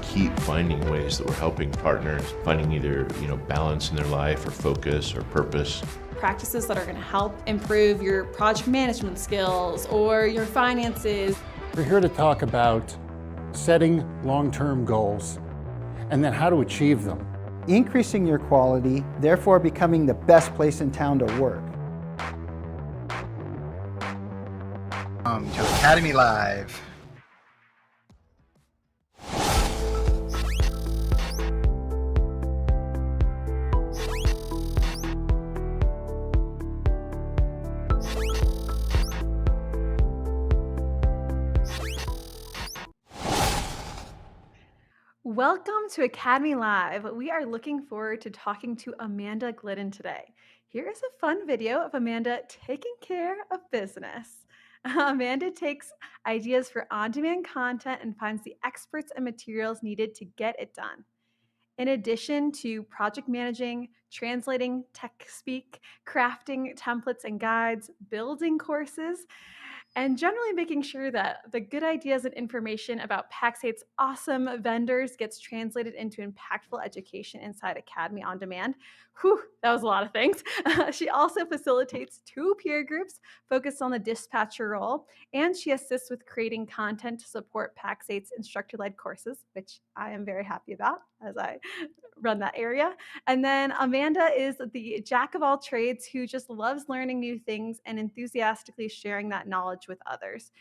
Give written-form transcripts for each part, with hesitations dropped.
keep finding ways that we're helping partners, finding either, balance in their life or focus or purpose. Practices that are going to help improve your project management skills or your finances. We're here to talk about setting long-term goals and then how to achieve them. Increasing your quality, therefore becoming the best place in town to work. To Academy Live. Welcome to Academy Live. We are looking forward to talking to Amanda Glidden today. Here is a fun video of Amanda taking care of business. Amanda takes ideas for on-demand content and finds the experts and materials needed to get it done. In addition to project managing, translating tech speak, crafting templates and guides, building courses, and generally making sure that the good ideas and information about Pax8's awesome vendors gets translated into impactful education inside Academy On Demand. Whew, that was a lot of things. She also facilitates 2 peer groups focused on the dispatcher role, and she assists with creating content to support Pax8's instructor-led courses, which I am very happy about as I run that area. And then Amanda is the jack of all trades who just loves learning new things and enthusiastically sharing that knowledge with others.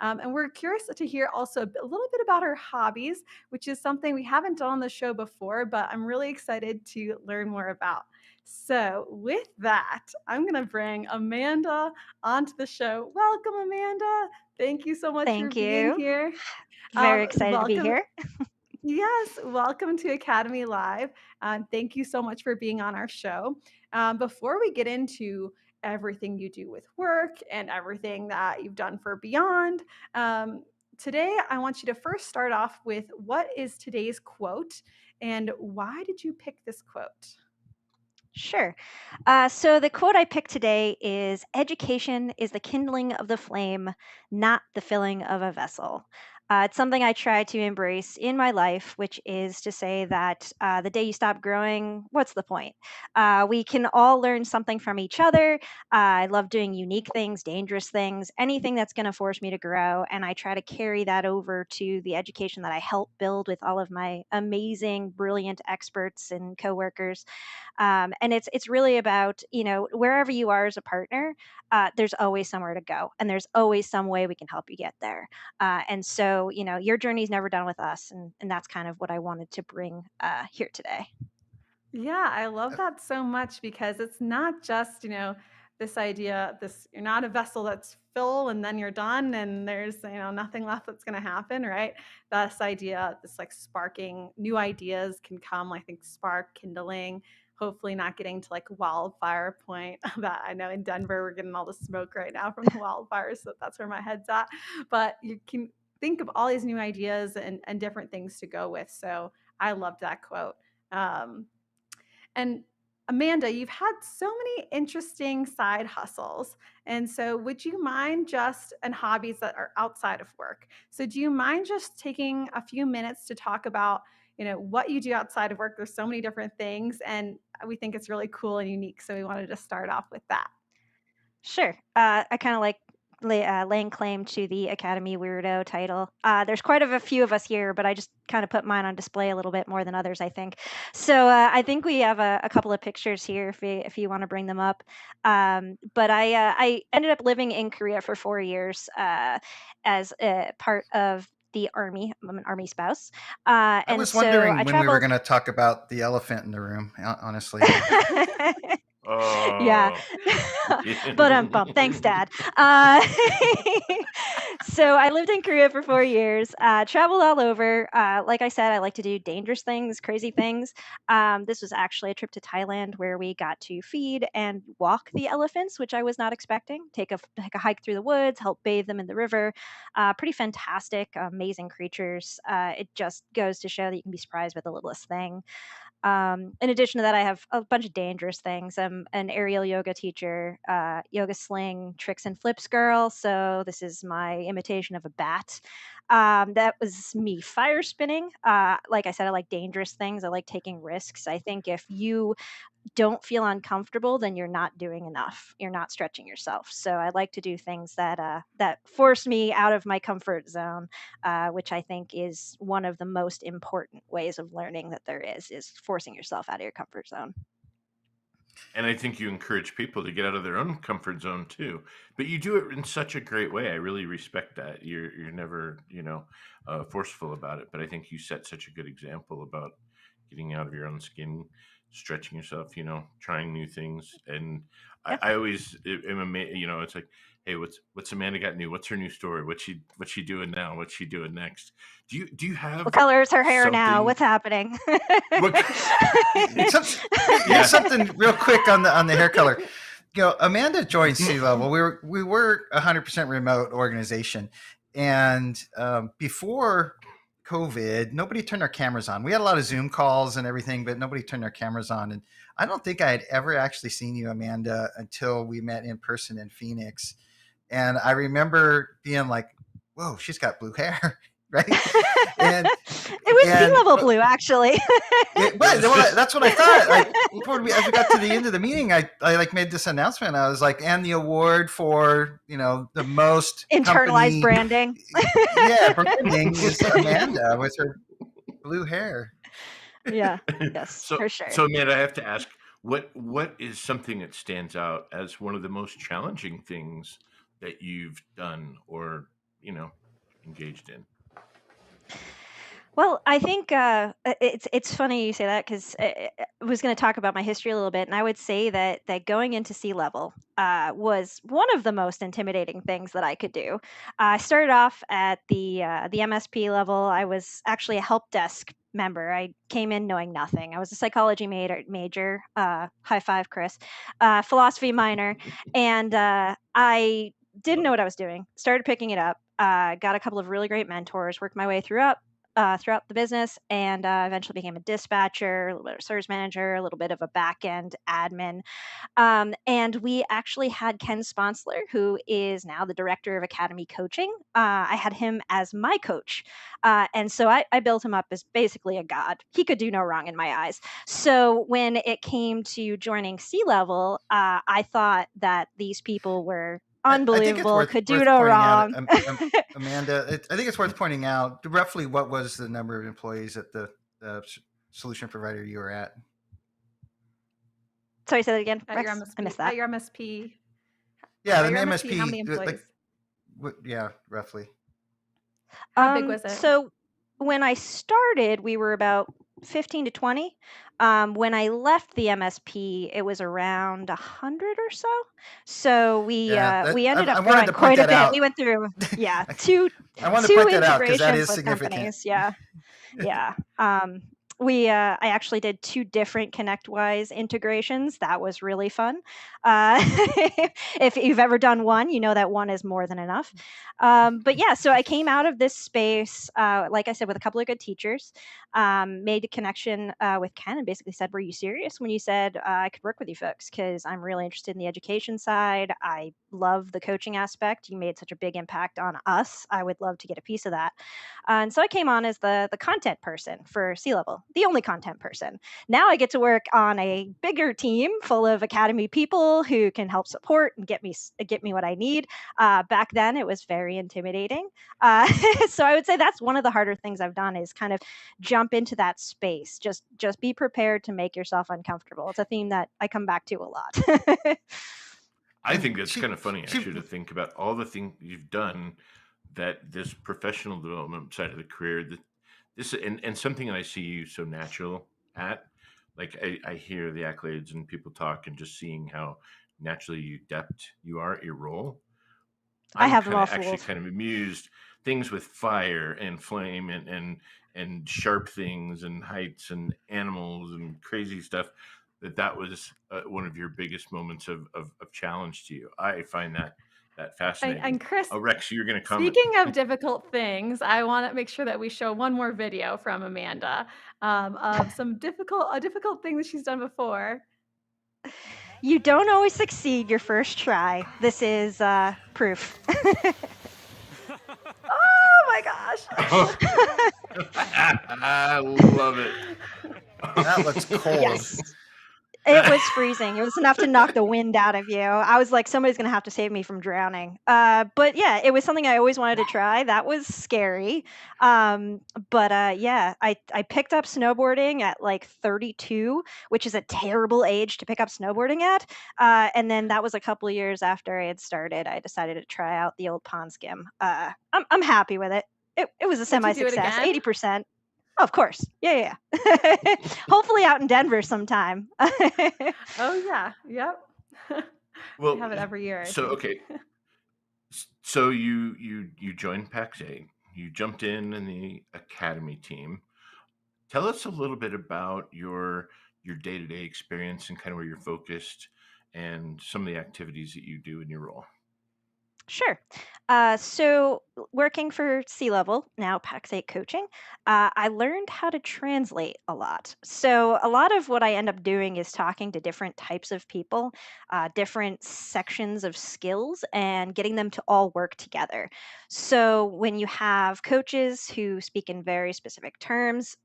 And we're curious to hear also a little bit about her hobbies, which is something we haven't done on the show before, but I'm really excited to learn more about. So with that, I'm going to bring Amanda onto the show. Welcome, Amanda. Thank you so much for Thank being you. here. Very excited to be Welcome. here. Yes, welcome to Academy Live. Thank you so much for being on our show. Before we get into everything you do with work and everything that you've done for Beyond, today I want you to first start off with what is today's quote and why did you pick this quote? Sure. So the quote I picked today is education is the kindling of the flame, not the filling of a vessel. It's something I try to embrace in my life, which is to say that the day you stop growing, what's the point? We can all learn something from each other. I love doing unique things, dangerous things, anything that's going to force me to grow. And I try to carry that over to the education that I help build with all of my amazing, brilliant experts and coworkers. And it's really about, wherever you are as a partner, there's always somewhere to go, and there's always some way we can help you get there. And so, your journey's never done with us, and that's kind of what I wanted to bring here today. Yeah, I love that so much because it's not just, this idea, you're not a vessel that's full and then you're done and there's, nothing left that's going to happen, right? This idea, this like sparking new ideas can come, I think, spark, kindling, hopefully not getting to like wildfire point that I know in Denver, we're getting all the smoke right now from the wildfires. So that's where my head's at. But you can think of all these new ideas and different things to go with. So I loved that quote. And Amanda, you've had so many interesting side hustles. And so would you mind and hobbies that are outside of work. So do you mind just taking a few minutes to talk about, what you do outside of work? There's so many different things and we think it's really cool and unique. So we wanted to start off with that. Sure. I kind of like laying claim to the Academy Weirdo title. There's quite a few of us here, but I just kind of put mine on display a little bit more than others, I think. So I think we have a couple of pictures here if you want to bring them up. But I ended up living in Korea for 4 years as a part of the Army. I'm an Army spouse. I And was so wondering I when we were traveled. going to talk about the elephant in the room, honestly. Yeah. Oh. But thanks, Dad. Uh, so I lived in Korea for 4 years, traveled all over. Like I said, I like to do dangerous things, crazy things. This was actually a trip to Thailand where we got to feed and walk the elephants, which I was not expecting. Take a hike through the woods, help bathe them in the river. Pretty fantastic, amazing creatures. It just goes to show that you can be surprised by the littlest thing. In addition to that, I have a bunch of dangerous things. I'm an aerial yoga teacher, yoga sling, tricks and flips girl. So this is my imitation of a bat. That was me fire spinning. Like I said, I like dangerous things. I like taking risks. I think if you don't feel uncomfortable, then you're not doing enough. You're not stretching yourself. So I like to do things that force me out of my comfort zone, which I think is one of the most important ways of learning that there is forcing yourself out of your comfort zone. And I think you encourage people to get out of their own comfort zone too. But you do it in such a great way. I really respect that. You're never, forceful about it. But I think you set such a good example about getting out of your own skin, stretching yourself, trying new things. And Yeah. I always am amazed. It's like, hey, what's Amanda got new? What's her new story? What's she doing now? What's she doing next? Do you have What color is her hair now? something? What's happening? Here's something real quick on the hair color. Amanda joined Sea Level. We were 100% remote organization, and before COVID, nobody turned their cameras on. We had a lot of Zoom calls and everything, but nobody turned their cameras on. And I don't think I had ever actually seen you, Amanda, until we met in person in Phoenix. And I remember being like, "Whoa, she's got blue hair." Right? And it was Sea Level blue, actually. That's what I thought. As we got to the end of the meeting, I made this announcement. I was like, and the award for the most internalized branding. Yeah, branding is Amanda with her blue hair. Yeah, yes, for sure. So Amanda, I have to ask, what is something that stands out as one of the most challenging things that you've done or engaged in? Well, I think it's funny you say that because I was going to talk about my history a little bit, and I would say that going into Sea Level was one of the most intimidating things that I could do. I started off at the MSP level. I was actually a help desk member. I came in knowing nothing. I was a psychology major. High five, Chris. Philosophy minor, and I didn't know what I was doing. Started picking it up. Got a couple of really great mentors. Worked my way throughout the business, and eventually became a dispatcher, a little bit of service manager, a little bit of a back end admin. And we actually had Ken Sponsler, who is now the director of academy coaching. I had him as my coach. And so I built him up as basically a god. He could do no wrong in my eyes. So when it came to joining Sea Level, I thought that these people were unbelievable, could do no wrong. Amanda, I think it's worth pointing out roughly what was the number of employees at the solution provider you were at. Sorry, say that again. At Rex? your MSP. I missed that. At your MSP. Yeah, At the your MSP. How many employees? Yeah, roughly. How big was it? So when I started, we were about 15 to 20. When I left the MSP, it was around 100 or so. So we ended up growing quite a bit. Out. We went through two I wanted to point that out because that is significant. Companies. Yeah. I actually did 2 different ConnectWise integrations. That was really fun. If you've ever done one, you know that one is more than enough. But yeah, so I came out of this space, like I said, with a couple of good teachers, made a connection with Ken and basically said, were you serious when you said I could work with you folks? Because I'm really interested in the education side. I love the coaching aspect. You made such a big impact on us. I would love to get a piece of that. And so I came on as the content person for Sea Level, the only content person. Now I get to work on a bigger team full of academy people who can help support and get me what I need. Back then, it was very intimidating. So I would say that's one of the harder things I've done is kind of jump into that space. Just be prepared to make yourself uncomfortable. It's a theme that I come back to a lot. I think that's kind of funny, actually, to think about all the things you've done, that this professional development side of the career, that this and something that I see you so natural at. Like I hear the accolades and people talk, and just seeing how naturally adept you are at your role. I have them all actually kind of amused. Things with fire and flame and sharp things and heights and animals and crazy stuff. That was one of your biggest moments of challenge to you. I find that fascinating. And Chris, Rex, you're going to comment. Speaking of difficult things, I want to make sure that we show one more video from Amanda of some difficult thing that she's done before. You don't always succeed your first try. This is proof. Oh my gosh. I love it. That looks cold. Yes. It was freezing. It was enough to knock the wind out of you. I was like, somebody's gonna have to save me from drowning. But yeah, it was something I always wanted to try. That was scary. Yeah, I picked up snowboarding at like 32, which is a terrible age to pick up snowboarding at. And then that was a couple of years after I had started. I decided to try out the old pond skim. I'm happy with it. It was a Would you do it semi-success, again? 80%. Of course. Yeah. Hopefully out in Denver sometime. Oh yeah. Yep. Well, We have it every year, I so think. okay, so you joined Pax8. You jumped in the academy team. Tell us a little bit about your day-to-day experience and kind of where you're focused and some of the activities that you do in your role. Sure. So working for C Level, now Pax8 coaching, I learned how to translate a lot. So a lot of what I end up doing is talking to different types of people, different sections of skills, and getting them to all work together. So when you have coaches who speak in very specific terms,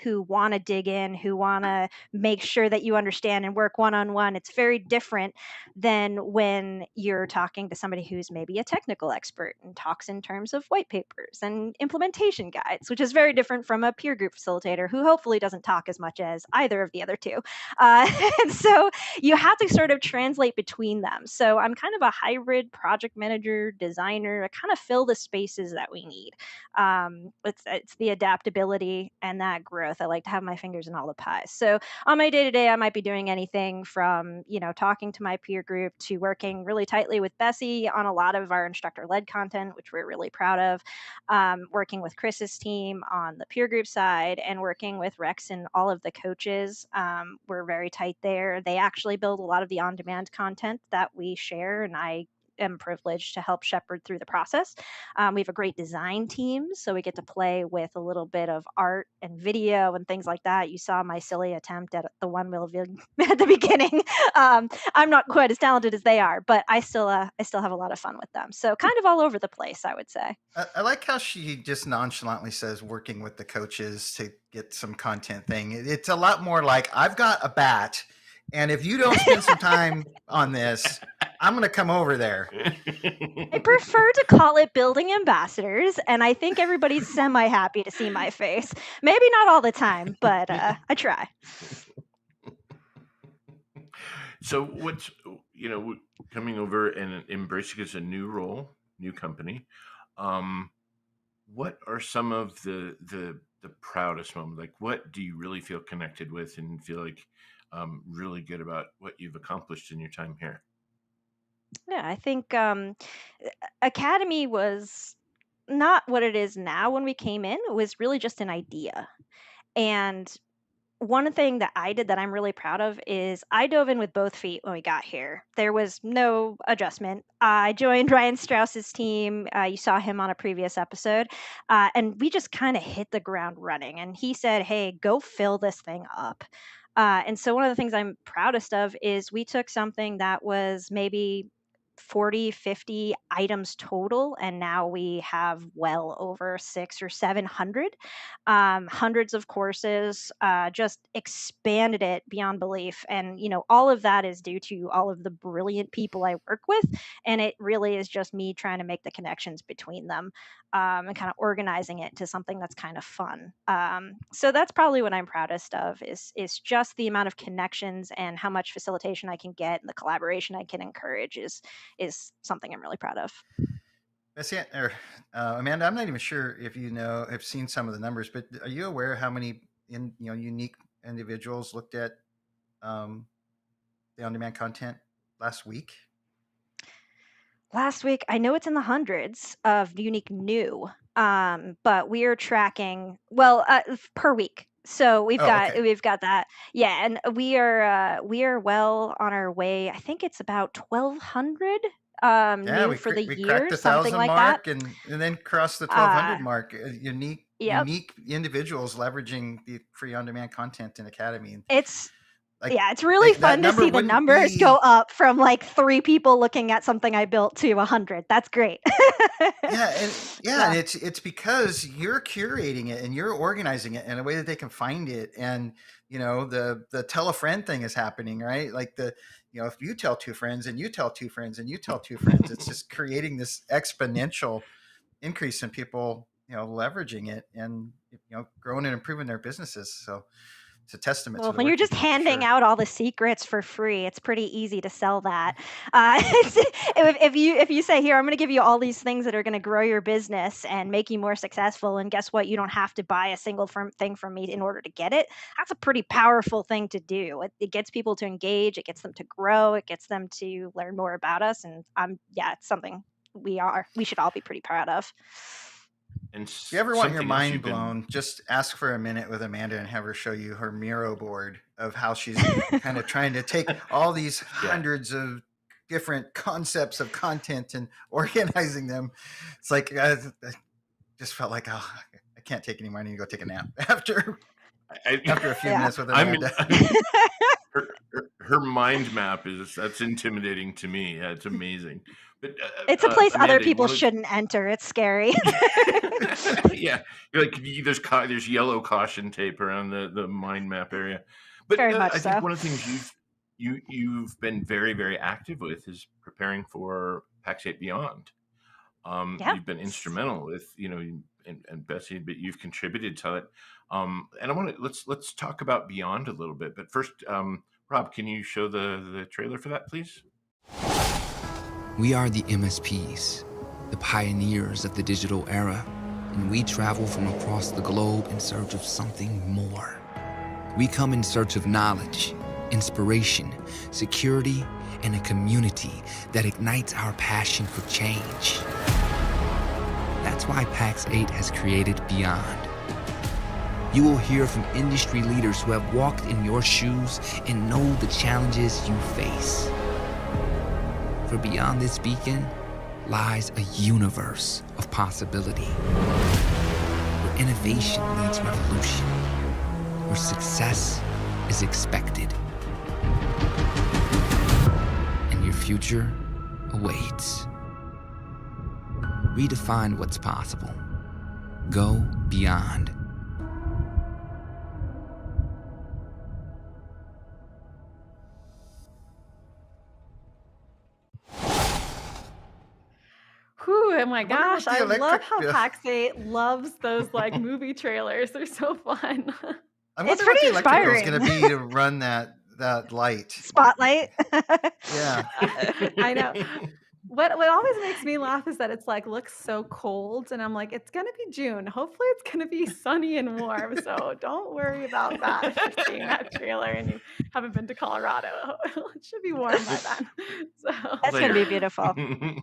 who want to dig in, who want to make sure that you understand and work one on one, it's very different than when you're talking to somebody who's maybe a technical expert and talks in terms of white papers and implementation guides, which is very different from a peer group facilitator who hopefully doesn't talk as much as either of the other two. And so you have to sort of translate between them. So I'm kind of a hybrid project manager, designer. I kind of fill the spaces that we need. It's the adaptability and that growth. I like to have my fingers in all the pies. So on my day to day, I might be doing anything from, talking to my peer group to working really tightly with Bessie on a lot of our instructor led content, which we're really proud of, working with Chris's team on the peer group side, and working with Rex and all of the coaches. We're very tight there. They actually build a lot of the on demand content that we share, and I am privileged to help shepherd through the process. We have a great design team, so we get to play with a little bit of art and video and things like that. You saw my silly attempt at the one wheel at the beginning. I'm not quite as talented as they are, but I still have a lot of fun with them. So kind of all over the place, I would say. I like how she just nonchalantly says working with the coaches to get some content thing. It's a lot more like, I've got a bat, and if you don't spend some time on this, I'm going to come over there. I prefer to call it building ambassadors, and I think everybody's semi happy to see my face. Maybe not all the time, but I try. So what's coming over and embracing as a new role, new company? What are some of the proudest moments? Like, what do you really feel connected with and feel like really good about what you've accomplished in your time here? Yeah, I think Academy was not what it is now when we came in. It was really just an idea. And one thing that I did that I'm really proud of is I dove in with both feet when we got here. There was no adjustment. I joined Ryan Strauss's team. You saw him on a previous episode. And we just kind of hit the ground running. And he said, hey, go fill this thing up. And so one of the things I'm proudest of is we took something that was maybe 40, 50 items total, and now we have well over 600 or 700, hundreds of courses, just expanded it beyond belief. And all of that is due to all of the brilliant people I work with, and it really is just me trying to make the connections between them, and kind of organizing it to something that's kind of fun. So that's probably what I'm proudest of, is just the amount of connections and how much facilitation I can get, and the collaboration I can encourage is something I'm really proud of. Bessie, or Amanda, I'm not even sure if have seen some of the numbers, but are you aware how many unique individuals looked at the on-demand content last week? Last week, I know it's in the hundreds of unique new, but we are tracking per week. So we've got that, yeah, and we are well on our way. I think it's about 1,200 new for the we year, cracked the something 1,000 like mark, that. and then crossed the 1,200 mark. Yep. Unique individuals leveraging the free on-demand content in Academy. It's Like, Yeah, it's really that fun to number see the wouldn't numbers go be. up from like 3 people looking at something I built to 100. That's great. And So it's because you're curating it and you're organizing it in a way that they can find it. And the tell a friend thing is happening, right? Like if you tell 2 friends and you tell 2 friends and you tell 2 friends, it's just creating this exponential increase in people leveraging it and growing and improving their businesses. So it's a testament to Well, the when work you're you're just doing, for handing sure. out all the secrets for free, it's pretty easy to sell that. If you say, "Here, I'm going to give you all these things that are going to grow your business and make you more successful," and guess what? You don't have to buy a single thing from me in order to get it. That's a pretty powerful thing to do. It gets people to engage. It gets them to grow. It gets them to learn more about us. And yeah, it's something we should all be pretty proud of. And If you ever want your something else mind you've been, blown, just ask for a minute with Amanda and have her show you her Miro board of how she's kind of trying to take all these yeah, hundreds of different concepts of content and organizing them. It's like I just felt like, oh, I can't take anymore. I need to go take a nap after a few Yeah. minutes with I'm, Amanda. her mind map that's intimidating to me. Yeah, it's amazing. But It's a place other Amanda, people shouldn't enter. It's scary. yeah, you're like there's yellow caution tape around the mind map area. But Very much I think so. one of the things you've been very, very active with is preparing for Pax8 Beyond. Yeah. You've been instrumental with and Bessie, but you've contributed to it. And I want to let's talk about Beyond a little bit. But first, Rob, can you show the trailer for that, please? We are the MSPs, the pioneers of the digital era, and we travel from across the globe in search of something more. We come in search of knowledge, inspiration, security, and a community that ignites our passion for change. That's why Pax8 has created Beyond. You will hear from industry leaders who have walked in your shoes and know the challenges you face. For beyond this beacon lies a universe of possibility, where innovation meets revolution, where success is expected, and your future awaits. Redefine what's possible. Go beyond. Whew, oh my I wonder what gosh, the I love electric how bill. Pax8 loves those like movie trailers. They're so fun. I It's wonder what pretty the electric bill is going inspiring. to be to run that light. Spotlight. Yeah. I know. What always makes me laugh is that it's like looks so cold, and I'm like, it's gonna be June. Hopefully, it's gonna be sunny and warm. So don't worry about that if you're seeing that trailer and you haven't been to Colorado. It should be warm by then. So That's going to be Later. beautiful.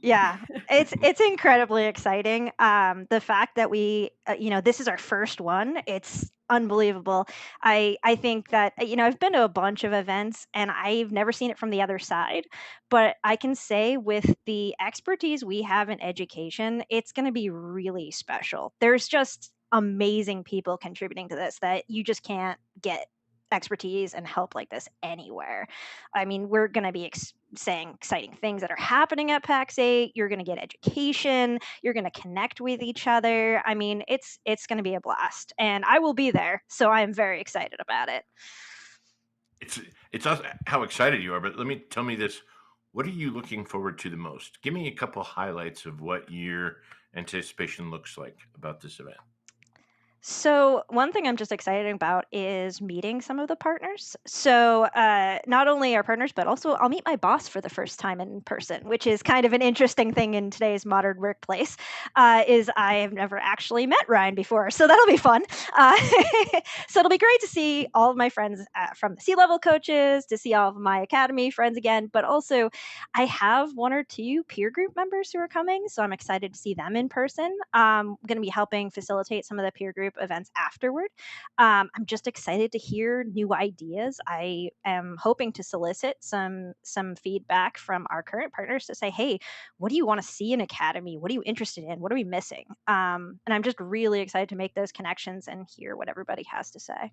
Yeah, it's incredibly exciting. The fact that we, this is our first one. It's unbelievable. I think that I've been to a bunch of events and I've never seen it from the other side, but I can say with the expertise we have in education, it's going to be really special. There's just amazing people contributing to this that you just can't get expertise and help like this anywhere. I mean, we're going to be saying exciting things that are happening at Pax8. You're going to get education. You're going to connect with each other. I mean, it's going to be a blast, and I will be there. So I am very excited about it. It's how excited you are, but tell me this: what are you looking forward to the most? Give me a couple highlights of what your anticipation looks like about this event. So one thing I'm just excited about is meeting some of the partners. So not only our partners, but also I'll meet my boss for the first time in person, which is kind of an interesting thing in today's modern workplace. Is I have never actually met Ryan before, so that'll be fun. Uh, so it'll be great to see all of my friends from the C-level coaches, to see all of my academy friends again, but also I have one or two peer group members who are coming, so I'm excited to see them in person. I'm going to be helping facilitate some of the peer group events afterward. I'm just excited to hear new ideas. I am hoping to solicit some feedback from our current partners to say, hey, what do you want to see in Academy? What are you interested in? What are we missing? And I'm just really excited to make those connections and hear what everybody has to say.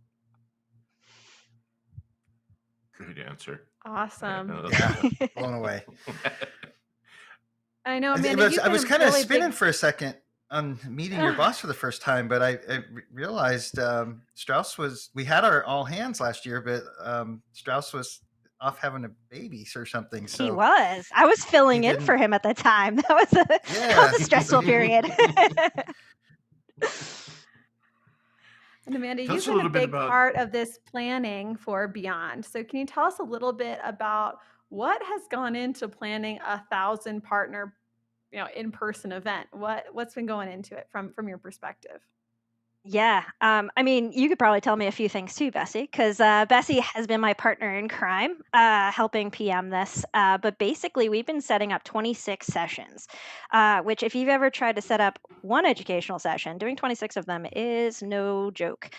Good answer. Awesome. Yeah, blown away. I know, I Amanda, you've was been a kind of really spinning big. for a second on meeting your boss for the first time, but I realized Strauss was. We had our all hands last year, but Strauss was off having a baby or something, He so was. I was he filling in for didn't. him at the time. That was Yeah, a so stressful he didn't. period. And Amanda, Tell you've us a been a little bit big about. part of this planning for Beyond. So can you tell us a little bit about what has gone into planning 1,000 partner, in-person event? What's been going into it from your perspective? Yeah. I mean, you could probably tell me a few things too, Bessie, because Bessie has been my partner in crime, helping PM this. But basically, we've been setting up 26 sessions, which, if you've ever tried to set up one educational session, doing 26 of them is no joke.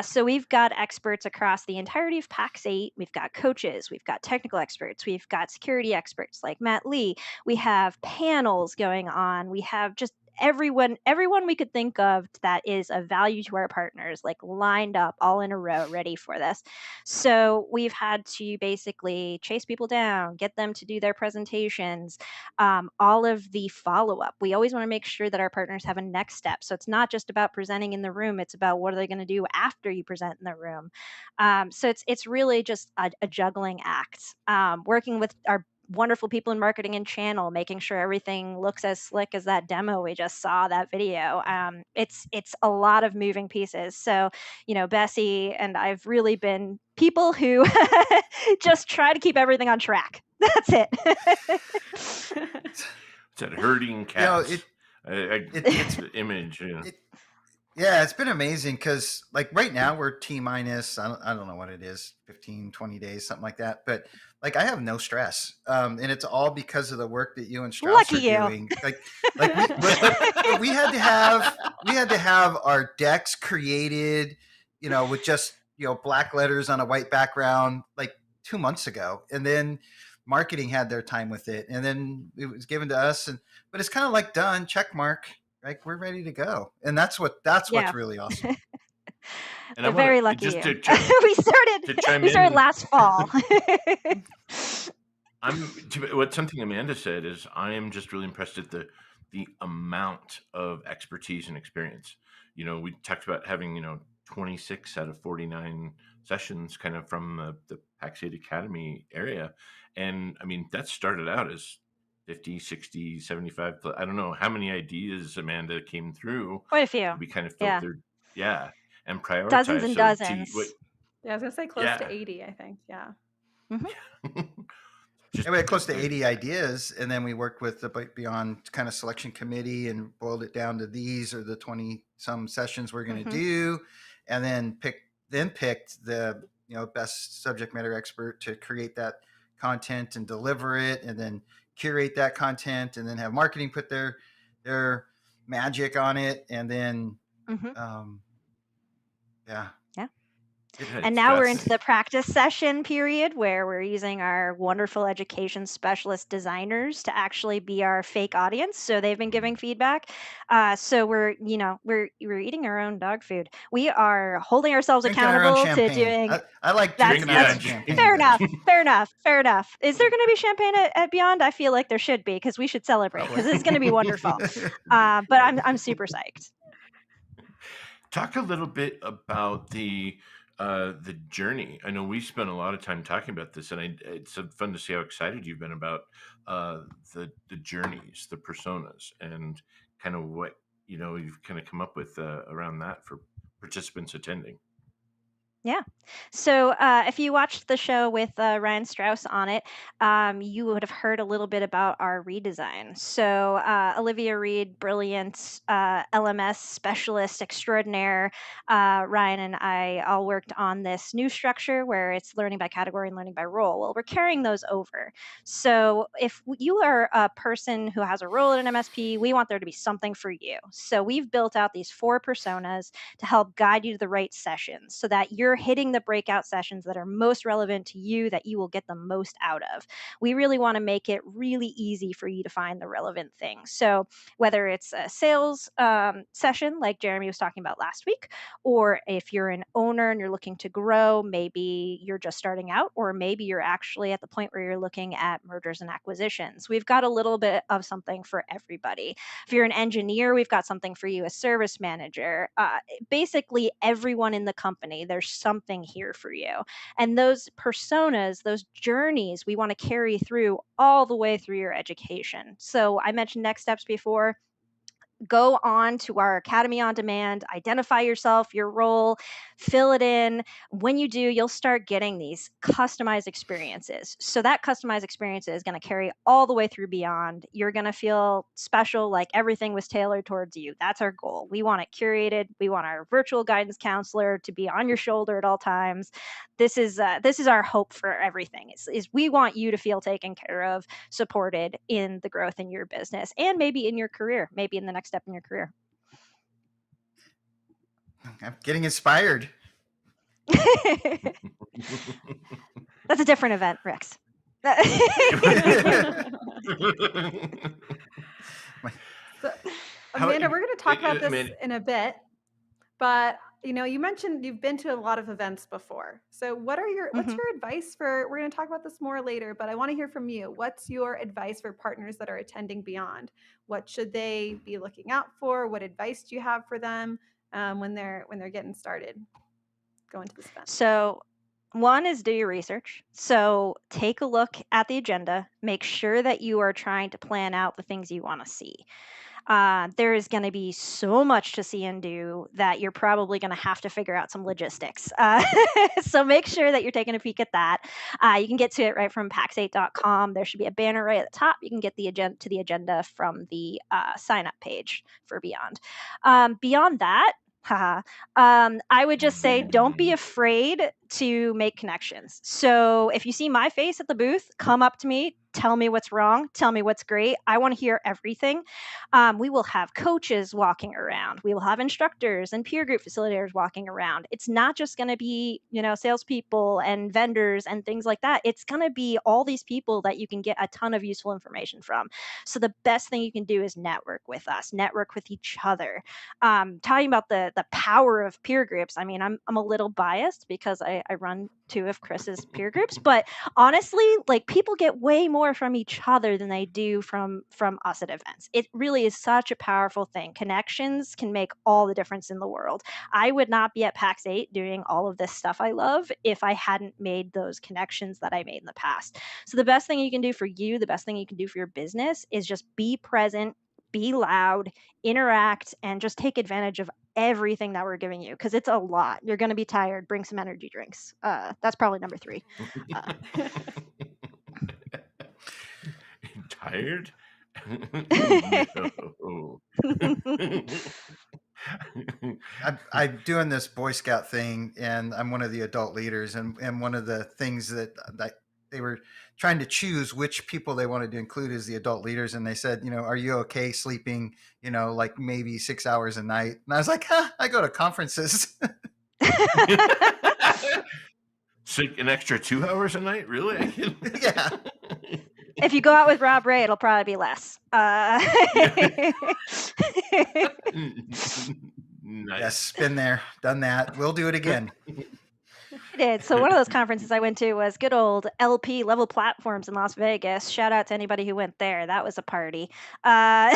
So we've got experts across the entirety of Pax8. We've got coaches, we've got technical experts, we've got security experts like Matt Lee. We have panels going on. We have just everyone we could think of that is of value to our partners, like lined up all in a row ready for this. So we've had to basically chase people down, get them to do their presentations, all of the follow-up. We always want to make sure that our partners have a next step, so it's not just about presenting in the room, it's about what are they going to do after you present in the room. So it's really just a juggling act, working with our wonderful people in marketing and channel, making sure everything looks as slick as that demo we just saw, that video. It's a lot of moving pieces. So, Bessie and I've really been people who just try to keep everything on track. That's it. It's that herding You know, cats. it It's the image. it yeah, it's been amazing because like right now we're T minus, I don't know what it is, 15, 20 days, something like that. But like I have no stress. And it's all because of the work that you and Strauss Lucky are you. doing. Like but we had to have our decks created, with just, black letters on a white background like 2 months ago. And then marketing had their time with it. And then it was given to us. But it's kind of like done, check mark. Like we're ready to go, and that's Yeah. what's really awesome. And I want Very to lucky just you. to we to chime started in. last fall. Something Amanda said is I am just really impressed at the amount of expertise and experience. We talked about having 26 out of 49 sessions kind of from the Pax8 Academy area, and I mean that started out as 50, 60, 75. I don't know how many ideas Amanda came through Quite a few. that we kind of Yeah. filtered, yeah, and Dozens prioritized. and So to what, dozens. Yeah, I was gonna say close to yeah. 80, I think. Yeah. Just And we had close to 80 ideas, and then we worked with the Beyond kind of selection committee and boiled it down to these are the 20 some sessions we're going to do, and then picked the best subject matter expert to create that content and deliver it, and then curate that content, and then have marketing put their magic on it, and then yeah. And now we're into the practice session period where we're using our wonderful education specialist designers to actually be our fake audience. So they've been giving feedback. So we're eating our own dog food. We are holding ourselves Drinking our own accountable to champagne. doing. I like That's drinking our own champagne. fair enough. Fair enough. Fair enough. Is there going to be champagne at Beyond? I feel like there should be because we should celebrate because it's going to be wonderful. But I'm super psyched. Talk a little bit about the journey. I know we spent a lot of time talking about this, and it's fun to see how excited you've been about the journeys, the personas, and kind of what you've kind of come up with around that for participants attending. Yeah. So if you watched the show with Ryan Strauss on it, you would have heard a little bit about our redesign. So Olivia Reed, brilliant LMS specialist extraordinaire, Ryan and I all worked on this new structure where it's learning by category and learning by role. Well, we're carrying those over. So if you are a person who has a role at an MSP, we want there to be something for you. So we've built out these 4 personas to help guide you to the right sessions so that you're you're hitting the breakout sessions that are most relevant to you, that you will get the most out of. We really want to make it really easy for you to find the relevant things. So whether it's a sales session like Jeremy was talking about last week, or if you're an owner and you're looking to grow, maybe you're just starting out, or maybe you're actually at the point where you're looking at mergers and acquisitions. We've got a little bit of something for everybody. If you're an engineer, we've got something for you, a service manager. Basically, everyone in the company, there's something here for you. And those personas, those journeys, we want to carry through all the way through your education. So I mentioned next steps before. Go on to our Academy on Demand, identify yourself, your role, fill it in. When you do, you'll start getting these customized experiences. So that customized experience is going to carry all the way through beyond. You're going to feel special, like everything was tailored towards you. That's our goal. We want it curated. We want our virtual guidance counselor to be on your shoulder at all times. This is our hope for everything. Is we want you to feel taken care of, supported in the growth in your business, and maybe in your career, maybe in the next step in your career. I'm getting inspired. That's a different event, Rex. So, Amanda, we're going to talk about this in a bit, but you mentioned you've been to a lot of events before. So what's your advice for, we're going to talk about this more later, but I want to hear from you. What's your advice for partners that are attending Beyond? What should they be looking out for? What advice do you have for them when they're getting started going to this event? So one is do your research. So take a look at the agenda. Make sure that you are trying to plan out the things you want to see. There is going to be so much to see and do that you're probably going to have to figure out some logistics. So make sure that you're taking a peek at that. You can get to it right from Pax8.com. There should be a banner right at the top. You can get the agenda from the sign up page for Beyond. Beyond that, I would just say don't be afraid to make connections. So if you see my face at the booth, come up to me, tell me what's wrong, tell me what's great. I want to hear everything. We will have coaches walking around. We will have instructors and peer group facilitators walking around. It's not just going to be, salespeople and vendors and things like that. It's going to be all these people that you can get a ton of useful information from. So the best thing you can do is network with us, network with each other. Talking about the power of peer groups. I mean, I'm a little biased because I run 2 of Chris's peer groups, but honestly, like people get way more from each other than they do from us at events. It really is such a powerful thing. Connections can make all the difference in the world. I would not be at Pax8 doing all of this stuff I love if I hadn't made those connections that I made in the past. So the best thing you can do for you, the best thing you can do for your business is just be present, be loud, interact, and just take advantage of everything that we're giving you, because it's a lot. You're going to be tired. Bring some energy drinks. That's probably number 3. Tired? No. I'm doing this Boy Scout thing, and I'm one of the adult leaders. And one of the things that they were trying to choose which people they wanted to include as the adult leaders. And they said, are you okay sleeping, like maybe 6 hours a night? And I was like, I go to conferences. Sleep an extra 2 hours a night? Really? Yeah. If you go out with Rob Ray, it'll probably be less. Nice. Yes, been there, done that. We'll do it again. I did. So one of those conferences I went to was good old LP Level Platforms in Las Vegas. Shout out to anybody who went there. That was a party. Oh, I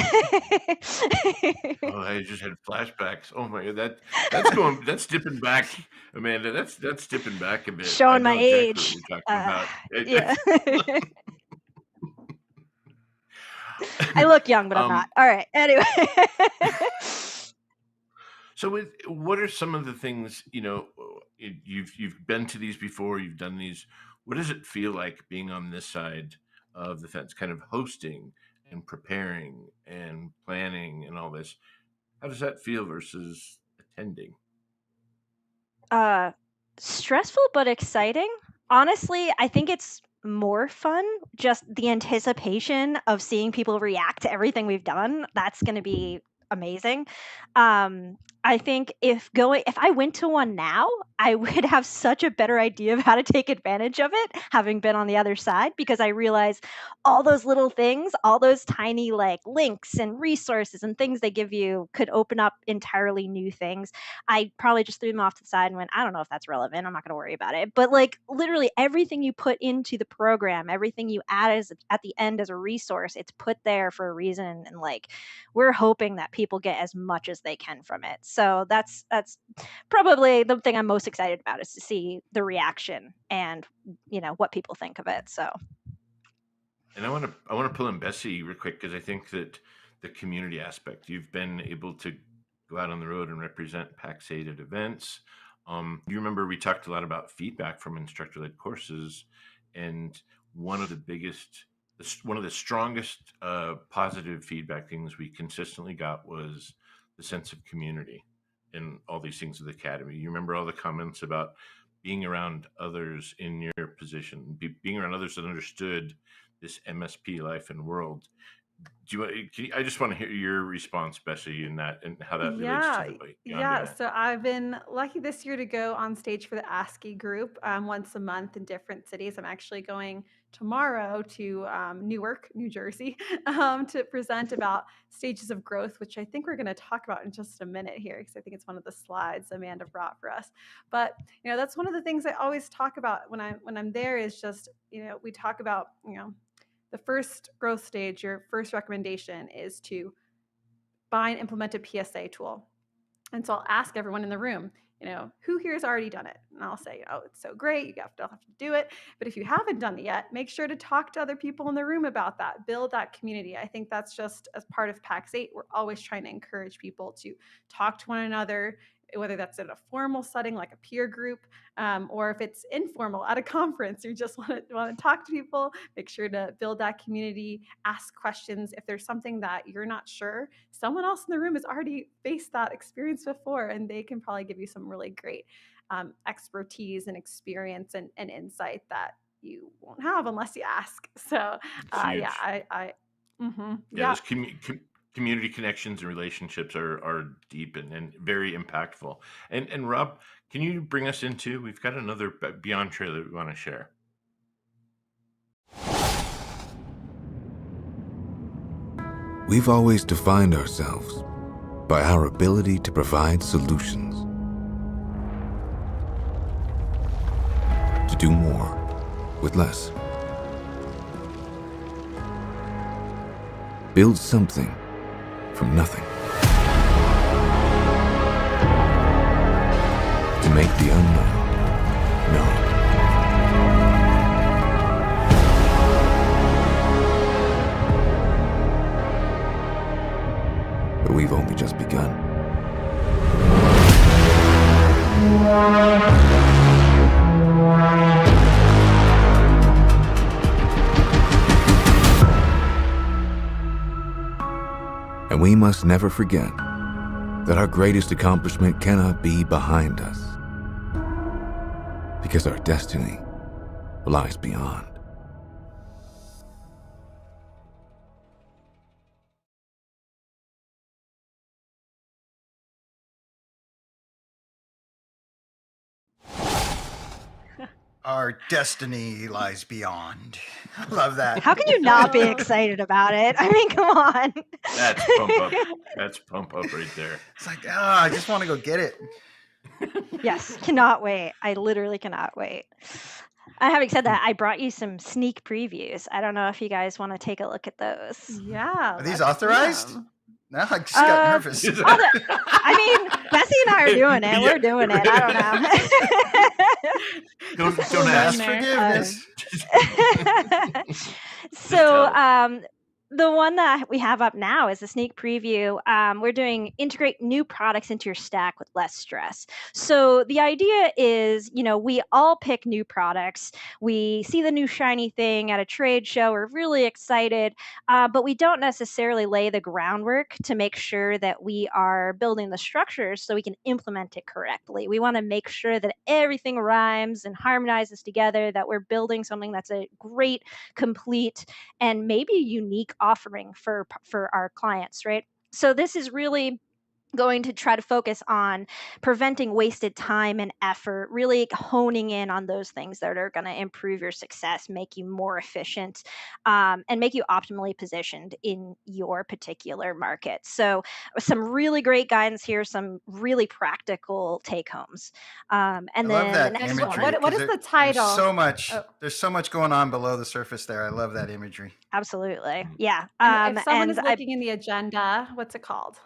just had flashbacks. Oh my God, that's dipping back, Amanda. That's dipping back a bit. Showing my age. What you're talking about. Yeah. I look young, but I'm not. All right. Anyway. So, what are some of the things you've been to these before? You've done these. What does it feel like being on this side of the fence, kind of hosting and preparing and planning and all this? How does that feel versus attending? Stressful but exciting. Honestly, I think it's more fun. Just the anticipation of seeing people react to everything we've done. That's going to be amazing. I think if I went to one now, I would have such a better idea of how to take advantage of it, having been on the other side, because I realize all those little things, all those tiny like links and resources and things they give you could open up entirely new things. I probably just threw them off to the side and went, I don't know if that's relevant. I'm not going to worry about it. But like literally everything you put into the program, everything you add as at the end as a resource, it's put there for a reason. And like we're hoping that people get as much as they can from it. So that's probably the thing I'm most excited about, is to see the reaction and what people think of it. So And I want to pull in Bessie real quick, because I think that the community aspect, you've been able to go out on the road and represent Pax8 at events. You remember we talked a lot about feedback from instructor-led courses, and one of the biggest, one of the strongest positive feedback things we consistently got was the sense of community and all these things with the academy. You remember all the comments about being around others in your position, being around others that understood this MSP life and world. I just want to hear your response, Bessie, in that, and how that relates to Yeah, the Beyond yeah. Grant. So I've been lucky this year to go on stage for the ASCII group once a month in different cities. I'm actually going tomorrow to Newark, New Jersey, to present about stages of growth, which I think we're going to talk about in just a minute here, because I think it's one of the slides Amanda brought for us. But that's one of the things I always talk about when I'm there, is just we talk about the first growth stage. Your first recommendation is to buy and implement a PSA tool. And so I'll ask everyone in the room, who here has already done it? And I'll say, oh, it's so great. You have to do it. But if you haven't done it yet, make sure to talk to other people in the room about that. Build that community. I think that's just as part of Pax8. We're always trying to encourage people to talk to one another, whether that's in a formal setting like a peer group, or if it's informal at a conference. You just want to talk to people. Make sure to build that community. Ask questions. If there's something that you're not sure, someone else in the room has already faced that experience before, and they can probably give you some really great expertise and experience and insight that you won't have unless you ask. So It's huge. yeah, I Yeah, those community connections and relationships are deep and very impactful. And Rob, can you bring us into? We've got another Beyond trailer we want to share. We've always defined ourselves by our ability to provide solutions, to do more with less, build something from nothing, to make the unknown known. But we've only just begun. And we must never forget that our greatest accomplishment cannot be behind us, because our destiny lies beyond. Our destiny lies beyond. I love that. how can you not be excited about it? I mean, come on. That's pump up. That's pump up right there. It's like, I just want to go get it. Yes, cannot wait. I literally cannot wait. Having said that, I brought you some sneak previews. I don't know if you guys want to take a look at those. Yeah. Are these let's see authorized? them. No, I just got nervous. I mean, Bessie and I are doing it. We're doing it. I don't know. Don't ask Forgiveness. So the one that we have up now is a sneak preview. We're doing integrate new products into your stack with less stress. So the idea is, we all pick new products. We see the new shiny thing at a trade show. We're really excited, but we don't necessarily lay the groundwork to make sure that we are building the structures so we can implement it correctly. We want to make sure that everything rhymes and harmonizes together, that we're building something that's a great, complete, and maybe unique offering for our clients, right? So this is really going to try to focus on preventing wasted time and effort, really honing in on those things that are going to improve your success, make you more efficient, and make you optimally positioned in your particular market. So, some really great guidance here, some really practical take homes. And I love then the that next And imagery one, what because is the there's title? so much Oh, going on below the surface there. I love that imagery. absolutely. Yeah. and if someone And is I looking in the agenda, what's it called?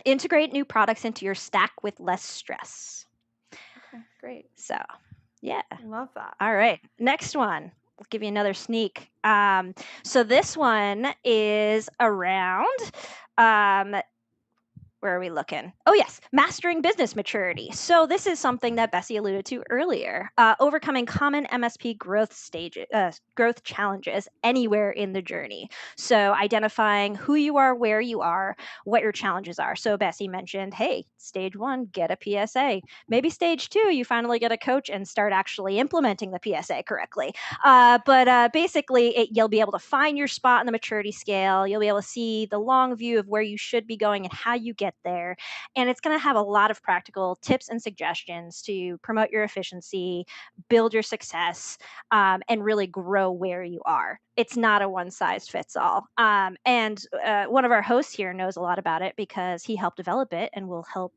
integrate new products into your stack with less stress. Okay, great. So, yeah. Love that. All right, next one. I'll give you another sneak. So this one is around where are we looking? Oh, yes, mastering business maturity. So this is something that Bessie alluded to earlier. Overcoming common MSP growth challenges anywhere in the journey. So identifying who you are, where you are, what your challenges are. So Bessie mentioned, hey, stage 1, get a PSA. Maybe stage 2, you finally get a coach and start actually implementing the PSA correctly. But basically, you'll be able to find your spot in the maturity scale. You'll be able to see the long view of where you should be going and how you get there. And it's going to have a lot of practical tips and suggestions to promote your efficiency, build your success, and really grow where you are. It's not a one size fits all. And one of our hosts here knows a lot about it because he helped develop it and will help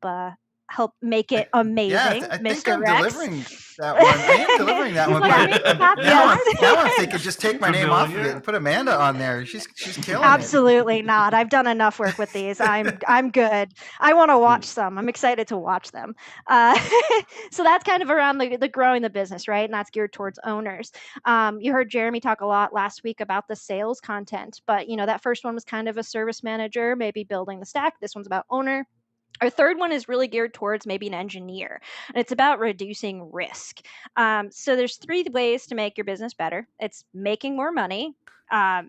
make it amazing, I think Mr. I'm Rex. delivering that one. I am delivering that He's one. like, But maybe Kathy now wants I'm it. thinking just take my name off of it and put Amanda on there. She's killing it. Absolutely not. I've done enough work with these. I'm good. I want to watch some. I'm excited to watch them. Uh, so that's kind of around the growing the business, right? And that's geared towards owners. You heard Jeremy talk a lot last week about the sales content, but that first one was kind of a service manager, maybe building the stack. This one's about owner. Our third one is really geared towards maybe an engineer, and it's about reducing risk. So there's 3 ways to make your business better. It's making more money,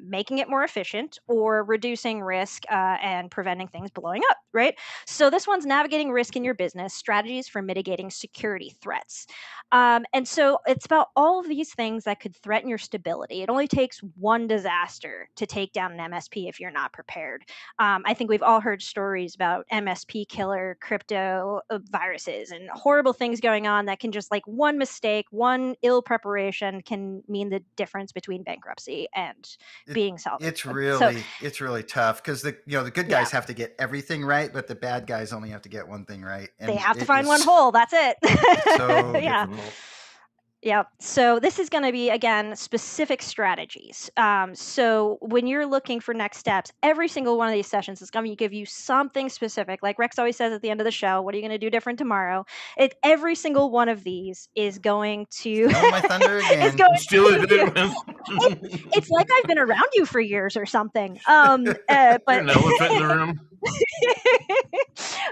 making it more efficient, or reducing risk and preventing things blowing up, right? So this one's navigating risk in your business, strategies for mitigating security threats. And so it's about all of these things that could threaten your stability. It only takes one disaster to take down an MSP if you're not prepared. I think we've all heard stories about MSP killer crypto viruses and horrible things going on that can just like one mistake, one ill preparation can mean the difference between bankruptcy and being salvaged. It's really tough because the good guys have to get everything right, but the bad guys only have to get one thing right. And they have to find one hole. That's it. So yeah. difficult. Yep. So this is going to be, again, specific strategies. So when you're looking for next steps, every single one of these sessions is going to give you something specific. Like Rex always says at the end of the show, what are you going to do different tomorrow? Every single one of these is going to... Stealing my thunder again. It's like I've been around you for years or something. But you're an elephant in the room.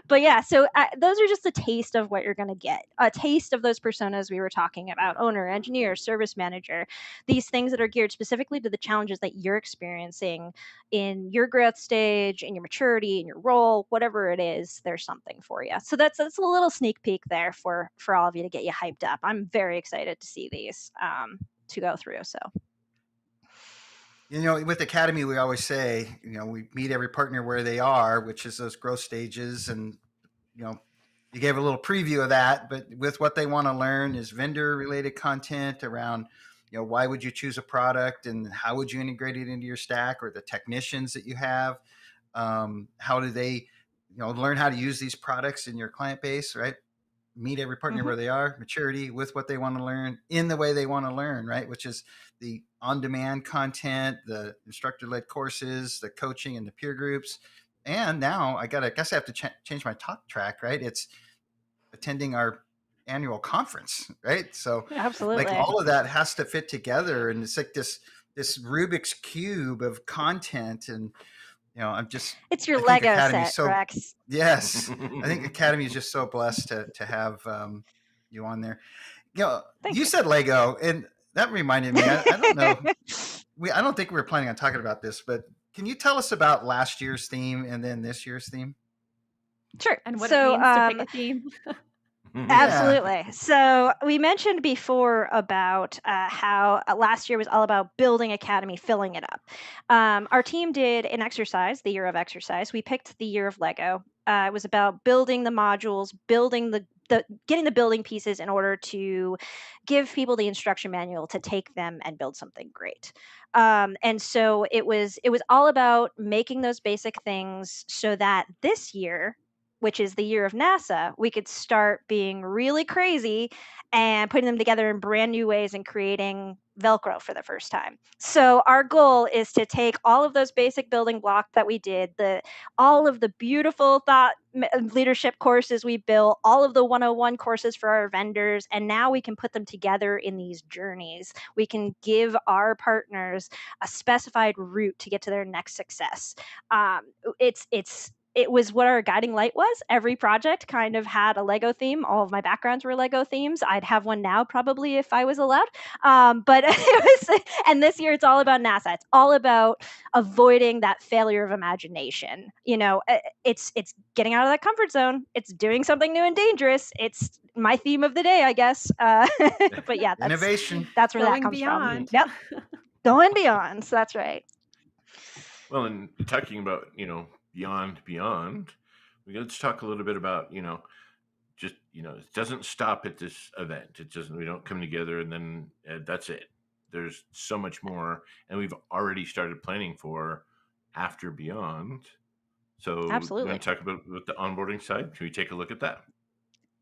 But yeah, so those are just a taste of what you're going to get. A taste of those personas we were talking about: owner, engineer, service manager. These things that are geared specifically to the challenges that you're experiencing in your growth stage, in your maturity, in your role, whatever it is, there's something for you. So that's a little sneak peek there for all of you to get you hyped up. I'm very excited to see these to go through. So. With Academy, we always say, we meet every partner where they are, which is those growth stages. And, you gave a little preview of that, but with what they want to learn is vendor related content around, why would you choose a product and how would you integrate it into your stack, or the technicians that you have. How do they, learn how to use these products in your client base, right? Meet every partner where they are, maturity with what they want to learn in the way they want to learn, right? Which is the on-demand content, the instructor-led courses, the coaching and the peer groups. And now I guess I have to change my talk track, right? It's attending our annual conference, right? So absolutely, like all of that has to fit together. And it's like this Rubik's Cube of content. And it's your Lego set, so, Rex. Yes. I think Academy is just so blessed to have you on there. You said Lego, and that reminded me, I don't know. I don't think we were planning on talking about this, but can you tell us about last year's theme and then this year's theme? Sure. And what it means to pick a theme. Absolutely. So we mentioned before about how last year was all about building Academy, filling it up. Our team did an exercise, the year of exercise. We picked the year of Lego. It was about building the modules, building the getting the building pieces in order to give people the instruction manual to take them and build something great. And so it was all about making those basic things so that this year, which is the year of NASA, we could start being really crazy and putting them together in brand new ways and creating Velcro for the first time. So our goal is to take all of those basic building blocks that we did, all of the beautiful thought leadership courses we built, all of the 101 courses for our vendors, and now we can put them together in these journeys. We can give our partners a specified route to get to their next success. It was what our guiding light was. Every project kind of had a Lego theme. All of my backgrounds were Lego themes. I'd have one now probably if I was allowed. But it was, and this year it's all about NASA. It's all about avoiding that failure of imagination. It's getting out of that comfort zone. It's doing something new and dangerous. It's my theme of the day, I guess. But yeah, Innovation. That's where that Going comes beyond. from. Yep, going beyond. So that's right. Well, and talking about, beyond, let's talk a little bit about, just, it doesn't stop at this event. It doesn't, we don't come together and then that's it. There's so much more, and we've already started planning for after beyond. So Absolutely. You want to talk about with the onboarding side? Can we take a look at that?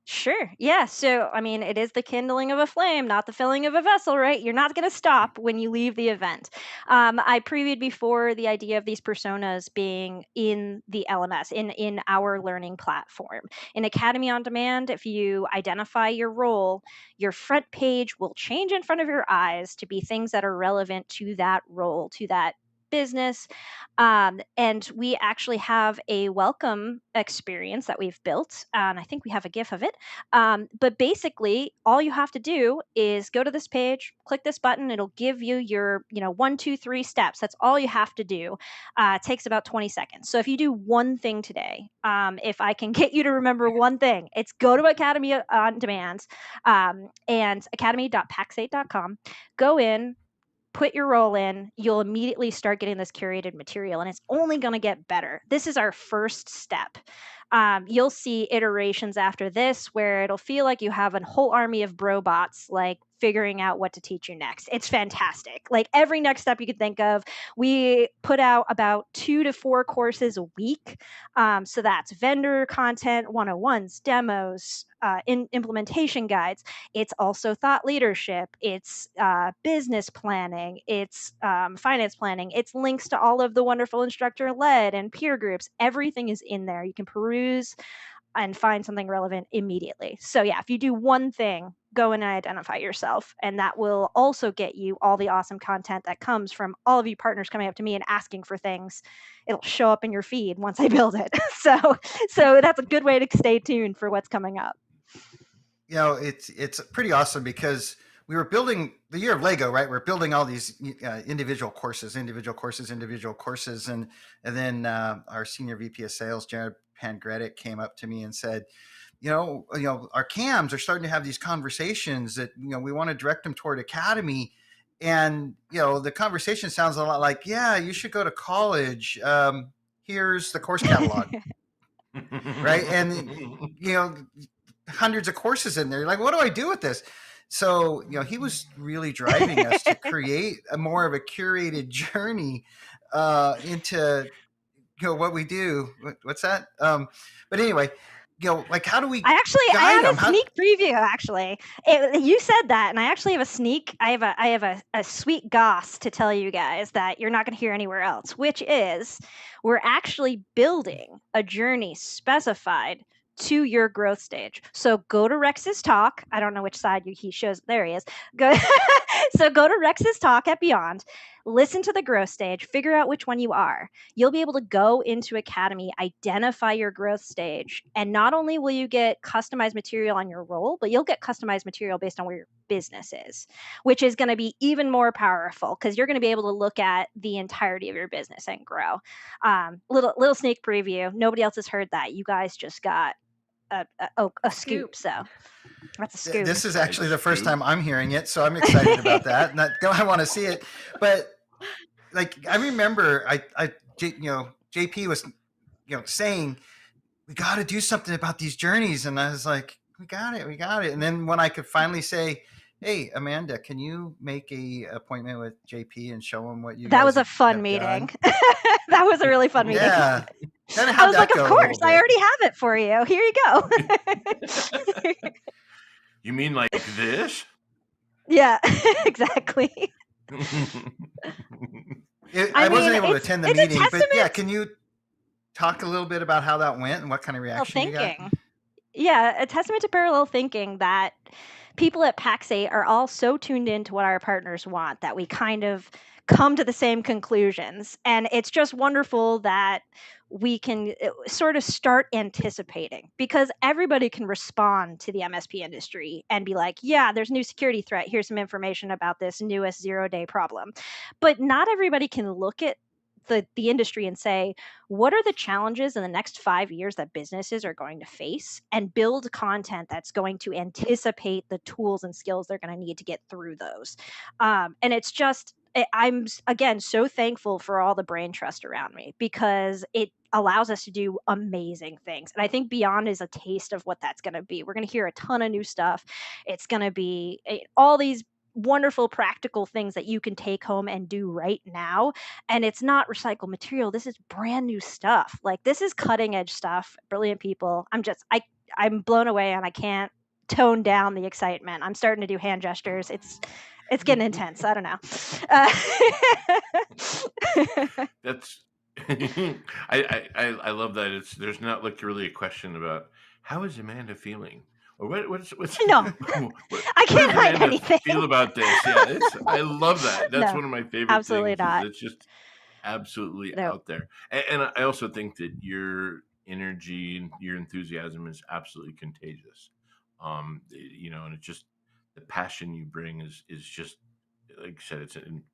Sure. Yeah. So, I mean, it is the kindling of a flame, not the filling of a vessel, right? You're not going to stop when you leave the event. I previewed before the idea of these personas being in the LMS, in our learning platform. In Academy on Demand, if you identify your role, your front page will change in front of your eyes to be things that are relevant to that role, to that business. And we actually have a welcome experience that we've built. And I think we have a GIF of it. But basically, all you have to do is go to this page, click this button. It'll give you your, 1, 2, 3 steps. That's all you have to do. It takes about 20 seconds. So if you do one thing today, if I can get you to remember one thing, it's go to Academy on Demand and academy.pax8.com. Go in, put your role in, you'll immediately start getting this curated material, and it's only going to get better. This is our first step. You'll see iterations after this where it'll feel like you have a whole army of brobots, like figuring out what to teach you next. It's fantastic. Like every next step you could think of, we put out about 2 to 4 courses a week. So that's vendor content, 101s, demos, implementation guides. It's also thought leadership. It's business planning. It's finance planning. It's links to all of the wonderful instructor-led and peer groups. Everything is in there. You can peruse and find something relevant immediately. So yeah, if you do one thing, go and identify yourself, and that will also get you all the awesome content that comes from all of you partners coming up to me and asking for things. It'll show up in your feed once I build it. So that's a good way to stay tuned for what's coming up. It's pretty awesome because we were building the year of Lego, right? We're building all these individual courses, and then our senior VP of sales, Jared Pangretic, came up to me and said, our CAMs are starting to have these conversations that we want to direct them toward Academy, and the conversation sounds a lot like, yeah, you should go to college. Here's the course catalog, right? And hundreds of courses in there. You're like, what do I do with this? So, he was really driving us to create a more of a curated journey into, what we do. What's that? But anyway, like, how do we I guide have them? a sneak preview. Actually, you said that, and I actually have a sneak. I have a sweet goss to tell you guys that you're not going to hear anywhere else. Which is, we're actually building a journey specified to your growth stage. So go to Rex's talk. I don't know which side he shows. There he is. Go. So go to Rex's talk at Beyond. Listen to the growth stage. Figure out which one you are. You'll be able to go into Academy, identify your growth stage, and not only will you get customized material on your role, but you'll get customized material based on where your business is, which is going to be even more powerful because you're going to be able to look at the entirety of your business and grow. Little sneak preview. Nobody else has heard that. You guys just got a scoop. So that's a scoop. This is actually the first time I'm hearing it, so I'm excited about that. And I want to see it. But like, I remember JP was saying, we got to do something about these journeys. And I was like, we got it. And then when I could finally say, hey, Amanda, can you make a appointment with JP and show him what you That guys was a fun have meeting. done? That was a really fun meeting. Yeah. Kind of I had was that like, of go a course, little I bit. already have it for you. Here you go. You mean like this? Yeah, exactly. I wasn't mean, able to attend the it's a meeting, but yeah, testament. can you talk a little bit about how that went and what kind of reaction you got? Thinking. Yeah, a testament to parallel thinking that people at Pax8 are all so tuned into what our partners want that we kind of come to the same conclusions. And it's just wonderful that we can sort of start anticipating, because everybody can respond to the MSP industry and be like, yeah, there's a new security threat. Here's some information about this newest 0-day problem. But not everybody can look at the industry and say, what are the challenges in the next 5 years that businesses are going to face, and build content that's going to anticipate the tools and skills they're going to need to get through those. And it's just, I'm again so thankful for all the brain trust around me, because it allows us to do amazing things. And I think Beyond is a taste of what that's going to be. We're going to hear a ton of new stuff. It's going to be all these wonderful practical things that you can take home and do right now. And it's not recycled material. This is brand new stuff. Like, this is cutting edge stuff. Brilliant people. I'm blown away, and I can't tone down the excitement. I'm starting to do hand gestures. It's getting intense. I don't know. That's I love that. There's not like really a question about how is Amanda feeling, or what's No, what I can't does hide Amanda anything. feel about this? Yeah, I love that. That's No, one of my favorite absolutely things. not. Is it's just absolutely No. out there, and I also think that your energy and your enthusiasm is absolutely contagious. And it's just the passion you bring is just, like I said,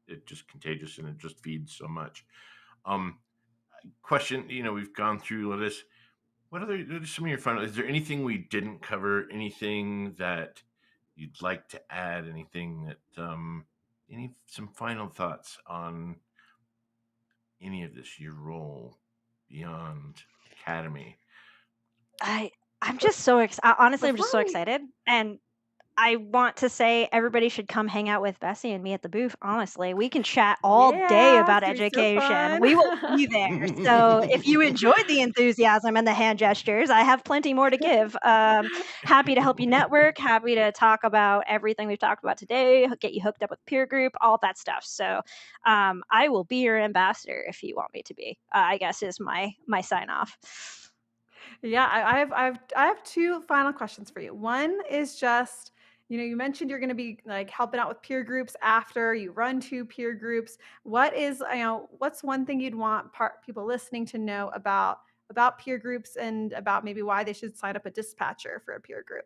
it's just contagious, and it just feeds so much. Um, Question, we've gone through all this. What are some of your final? Is there anything we didn't cover? Anything that you'd like to add? Anything that some final thoughts on any of this? Your role beyond Academy. I'm just so excited. Honestly, I'm just so Before we excited. And I want to say everybody should come hang out with Bessie and me at the booth. Honestly, we can chat all day Yeah, it's about gonna be so education. fun. We will be there. So if you enjoyed the enthusiasm and the hand gestures, I have plenty more to give. Happy to help you network. Happy to talk about everything we've talked about today. Get you hooked up with peer group, all that stuff. So I will be your ambassador if you want me to be. I guess is my sign off. Yeah, I have two final questions for you. One is just, you mentioned you're going to be like helping out with peer groups after you run two peer groups. What's one thing you'd want people listening to know about peer groups, and about maybe why they should sign up a dispatcher for a peer group?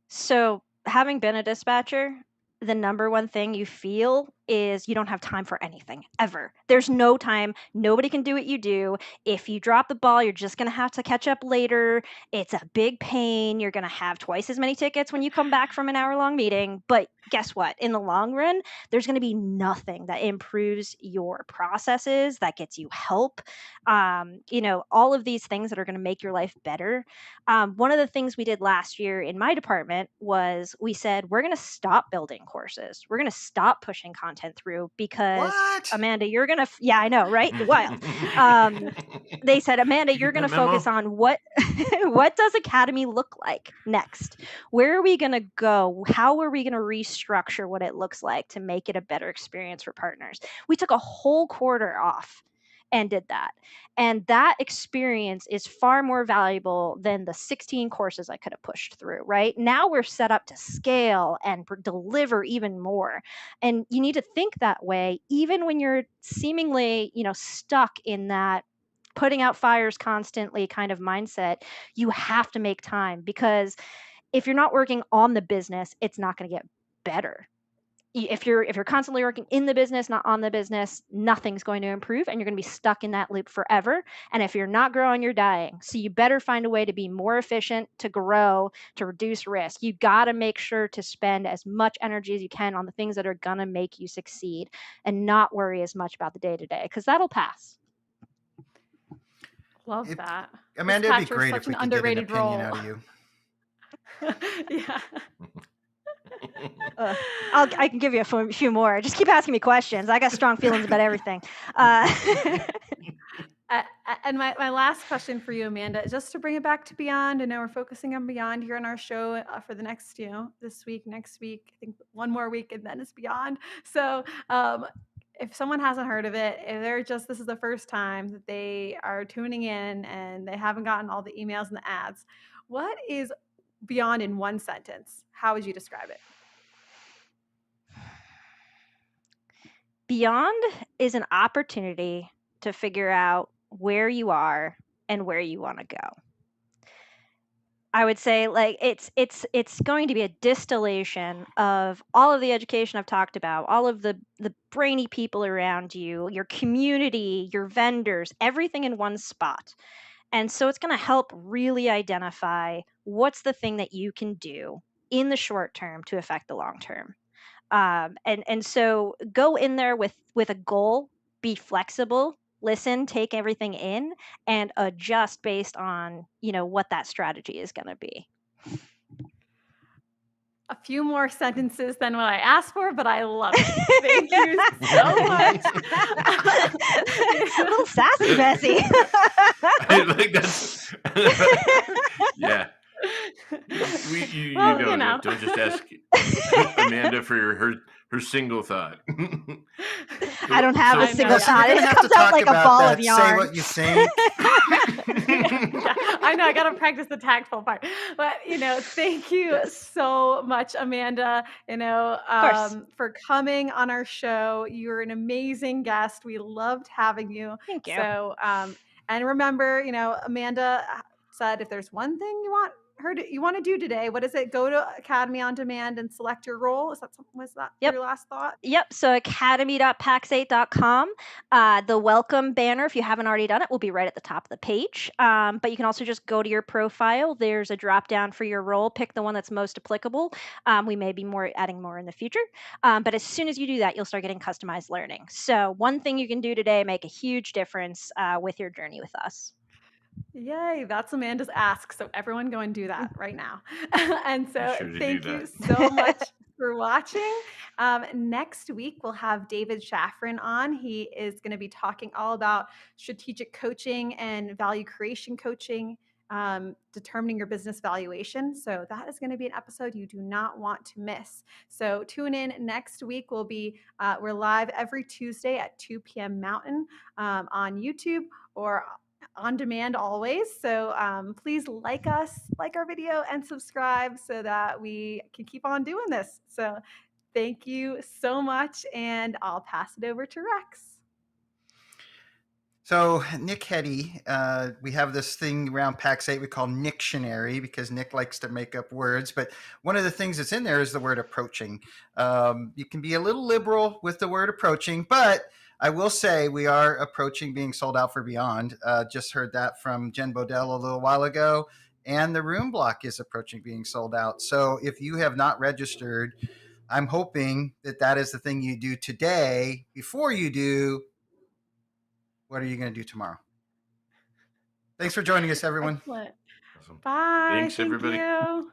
So, having been a dispatcher, the number one thing you feel is you don't have time for anything ever. There's no time. Nobody can do what you do. If you drop the ball, you're just going to have to catch up later. It's a big pain. You're going to have twice as many tickets when you come back from an hour-long meeting. But guess what? In the long run, there's going to be nothing that improves your processes, that gets you help. All of these things that are going to make your life better. One of the things we did last year in my department was we said, we're going to stop building courses. We're going to stop pushing content through, because What? Amanda, you're going to, yeah, I know, right? Wild. They said, Amanda, Did you you're get going to that memo? focus on what does Academy look like next? Where are we going to go? How are we going to restructure what it looks like to make it a better experience for partners? We took a whole quarter off and did that. And that experience is far more valuable than the 16 courses I could have pushed through, right? Now we're set up to scale and deliver even more. And you need to think that way, even when you're seemingly, stuck in that putting out fires constantly kind of mindset. You have to make time, because if you're not working on the business, it's not going to get better. If you're constantly working in the business, not on the business, nothing's going to improve, and you're going to be stuck in that loop forever. And if you're not growing, you're dying. So you better find a way to be more efficient, to grow, to reduce risk. You got to make sure to spend as much energy as you can on the things that are going to make you succeed, and not worry as much about the day to day, because that'll pass. Love that. Amanda, it'd be Dispatcher's great such if we an could get an underrated opinion role. out of you. Yeah. I can give you a few more. Just keep asking me questions. I got strong feelings about everything. And my last question for you, Amanda, is just to bring it back to Beyond. I know we're focusing on Beyond here on our show for the next, this week, next week, I think one more week, and then it's Beyond. So if someone hasn't heard of it, if this is the first time that they are tuning in and they haven't gotten all the emails and the ads, what is Beyond in one sentence? How would you describe it? Beyond is an opportunity to figure out where you are and where you want to go. I would say like it's going to be a distillation of all of the education I've talked about, all of the brainy people around you, your community, your vendors, everything in one spot. And so it's going to help really identify what's the thing that you can do in the short term to affect the long term. And so go in there with a goal, be flexible, listen, take everything in, and adjust based on what that strategy is going to be. A few more sentences than what I asked for, but I love it. Thank you so much. A little sassy, Bessie. Like that's yeah. You don't just ask Amanda for her single thought. I don't have a single thought. It have comes to out talk like a about ball that. of yarn. Say what you think. Yeah, I know. I got to practice the tactful part. But, thank you so much, Amanda, for coming on our show. You're an amazing guest. We loved having you. Thank you. So, and remember, Amanda said if there's one thing you want to do today, what is it? Go to Academy on Demand and select your role. Was that your last thought? Yep. So academy.pax8.com. The welcome banner, if you haven't already done it, will be right at the top of the page. But you can also just go to your profile. There's a drop down for your role. Pick the one that's most applicable. We may be adding more in the future. But as soon as you do that, you'll start getting customized learning. So one thing you can do today make a huge difference with your journey with us. Yay, that's Amanda's ask. So everyone go and do that right now. And so thank you that. so much for watching. Next week, we'll have David Shaffrin on. He is going to be talking all about strategic coaching and value creation coaching, determining your business valuation. So that is going to be an episode you do not want to miss. So tune in next week. We're live every Tuesday at 2 p.m. Mountain on YouTube or on demand always. So please like our video and subscribe so that we can keep on doing this. So thank you so much. And I'll pass it over to Rex. So Nick Hetty, we have this thing around Pax8 we call Nictionary because Nick likes to make up words. But one of the things that's in there is the word approaching. You can be a little liberal with the word approaching, but I will say we are approaching being sold out for Beyond. Just heard that from Jen Bodell a little while ago. And the room block is approaching being sold out. So if you have not registered, I'm hoping that is the thing you do today before you do. What are you going to do tomorrow? Thanks for joining us, everyone. Excellent. Awesome. Bye. Thanks, Thank everybody. you.